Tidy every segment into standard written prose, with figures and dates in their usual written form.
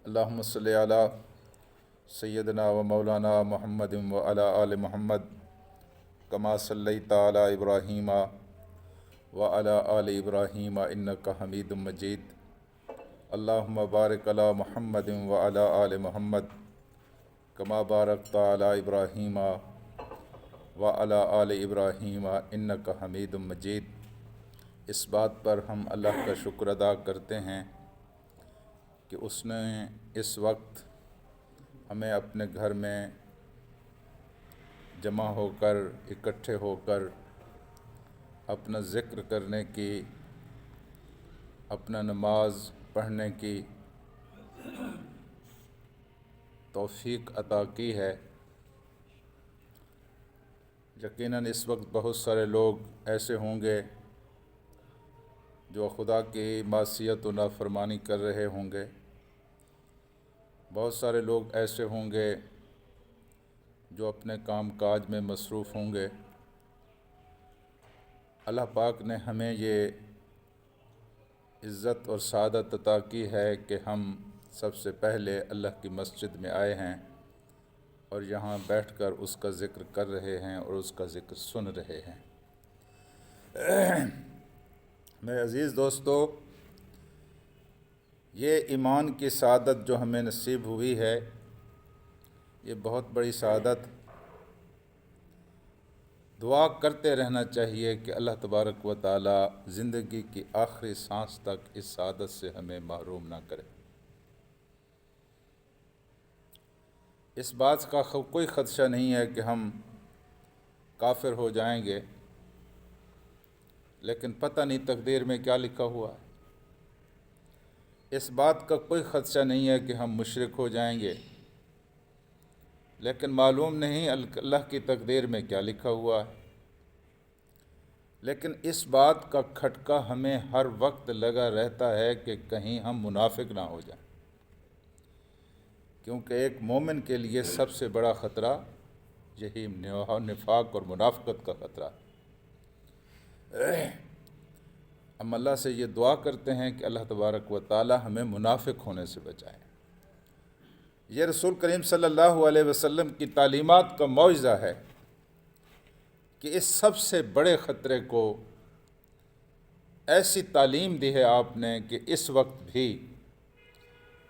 اللہم صلی علی سیدنا و مولانا محمد و علی آل محمد کما صلیت علی ابراہیم و علی آل ابراہیم انک حمید مجید اللہم بارک علی محمد و علی آل محمد کما بارکت علی ابراہیم و علی آل ابراہیم انک حمید مجید۔ اس بات پر ہم اللہ کا شکر ادا کرتے ہیں کہ اس نے اس وقت ہمیں اپنے گھر میں جمع ہو کر اکٹھے ہو کر اپنا ذکر کرنے کی، اپنا نماز پڑھنے کی توفیق عطا کی ہے۔ یقیناً اس وقت بہت سارے لوگ ایسے ہوں گے جو خدا کی معصیت و نافرمانی کر رہے ہوں گے، بہت سارے لوگ ایسے ہوں گے جو اپنے کام کاج میں مصروف ہوں گے۔ اللہ پاک نے ہمیں یہ عزت اور سعادت عطا کی ہے کہ ہم سب سے پہلے اللہ کی مسجد میں آئے ہیں اور یہاں بیٹھ کر اس کا ذکر کر رہے ہیں اور اس کا ذکر سن رہے ہیں۔ میرے عزیز دوستو، یہ ایمان کی سعادت جو ہمیں نصیب ہوئی ہے، یہ بہت بڑی سعادت۔ دعا کرتے رہنا چاہیے کہ اللہ تبارک و تعالی زندگی کی آخری سانس تک اس سعادت سے ہمیں محروم نہ کرے۔ اس بات کا کوئی خدشہ نہیں ہے کہ ہم کافر ہو جائیں گے، لیکن پتہ نہیں تقدیر میں کیا لکھا ہوا ہے۔ اس بات کا کوئی خدشہ نہیں ہے کہ ہم مشرک ہو جائیں گے، لیکن معلوم نہیں اللہ کی تقدیر میں کیا لکھا ہوا ہے۔ لیکن اس بات کا کھٹکا ہمیں ہر وقت لگا رہتا ہے کہ کہیں ہم منافق نہ ہو جائیں، کیونکہ ایک مومن کے لیے سب سے بڑا خطرہ یہی نفاق اور منافقت کا خطرہ ہے۔ ہم اللہ سے یہ دعا کرتے ہیں کہ اللہ تبارک و تعالی ہمیں منافق ہونے سے بچائے۔ یہ رسول کریم صلی اللہ علیہ وسلم کی تعلیمات کا معجزہ ہے کہ اس سب سے بڑے خطرے کو ایسی تعلیم دی ہے آپ نے کہ اس وقت بھی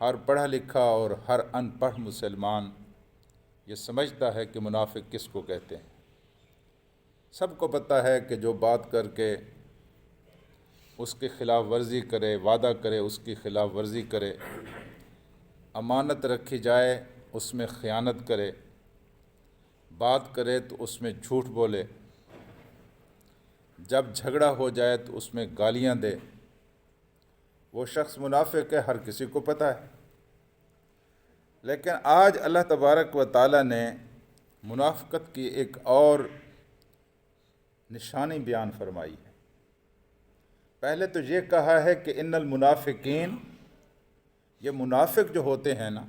ہر پڑھا لکھا اور ہر ان پڑھ مسلمان یہ سمجھتا ہے کہ منافق کس کو کہتے ہیں۔ سب کو پتہ ہے کہ جو بات کر کے اس کی خلاف ورزی کرے، وعدہ کرے اس کی خلاف ورزی کرے، امانت رکھی جائے اس میں خیانت کرے، بات کرے تو اس میں جھوٹ بولے، جب جھگڑا ہو جائے تو اس میں گالیاں دے، وہ شخص منافق ہے، ہر کسی کو پتہ ہے۔ لیکن آج اللہ تبارک و تعالی نے منافقت کی ایک اور نشانی بیان فرمائی ہے۔ پہلے تو یہ کہا ہے کہ ان المنافقین، یہ منافق جو ہوتے ہیں نا،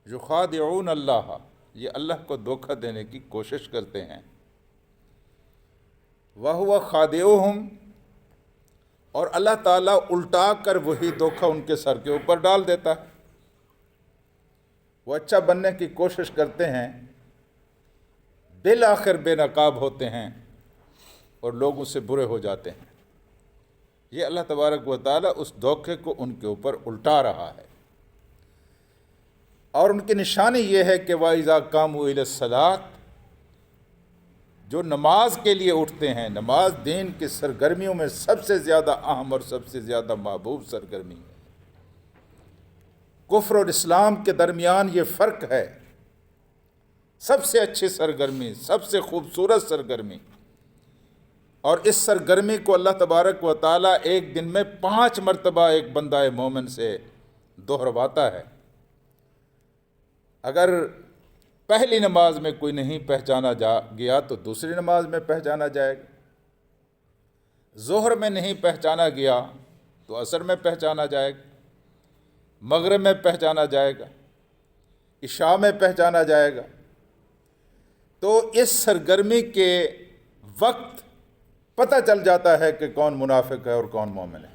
یخادعون اللہ، یہ اللہ کو دھوکہ دینے کی کوشش کرتے ہیں، وَهُوَ خَادِعُهُمْ، اور اللہ تعالیٰ الٹا کر وہی دھوکہ ان کے سر کے اوپر ڈال دیتا ہے۔ وہ اچھا بننے کی کوشش کرتے ہیں، بالآخر بے نقاب ہوتے ہیں اور لوگوں سے برے ہو جاتے ہیں۔ یہ اللہ تبارک و تعالیٰ اس دھوکے کو ان کے اوپر الٹا رہا ہے، اور ان کی نشانی یہ ہے کہ وَإِذَا قَامُوا إِلَى الصَّلَاةِ، جو نماز کے لیے اٹھتے ہیں، نماز دین کی سرگرمیوں میں سب سے زیادہ اہم اور سب سے زیادہ محبوب سرگرمی ہے۔ کفر اور اسلام کے درمیان یہ فرق ہے، سب سے اچھی سرگرمی، سب سے خوبصورت سرگرمی، اور اس سرگرمی کو اللہ تبارک و تعالیٰ ایک دن میں 5 مرتبہ ایک بندہ مومن سے دہرواتا ہے۔ اگر پہلی نماز میں کوئی نہیں پہچانا گیا تو دوسری نماز میں پہچانا جائے گا، ظہر میں نہیں پہچانا گیا تو عصر میں پہچانا جائے گا، مغرب میں پہچانا جائے گا، عشاء میں پہچانا جائے گا۔ تو اس سرگرمی کے وقت پتہ چل جاتا ہے کہ کون منافق ہے اور کون مومن ہے۔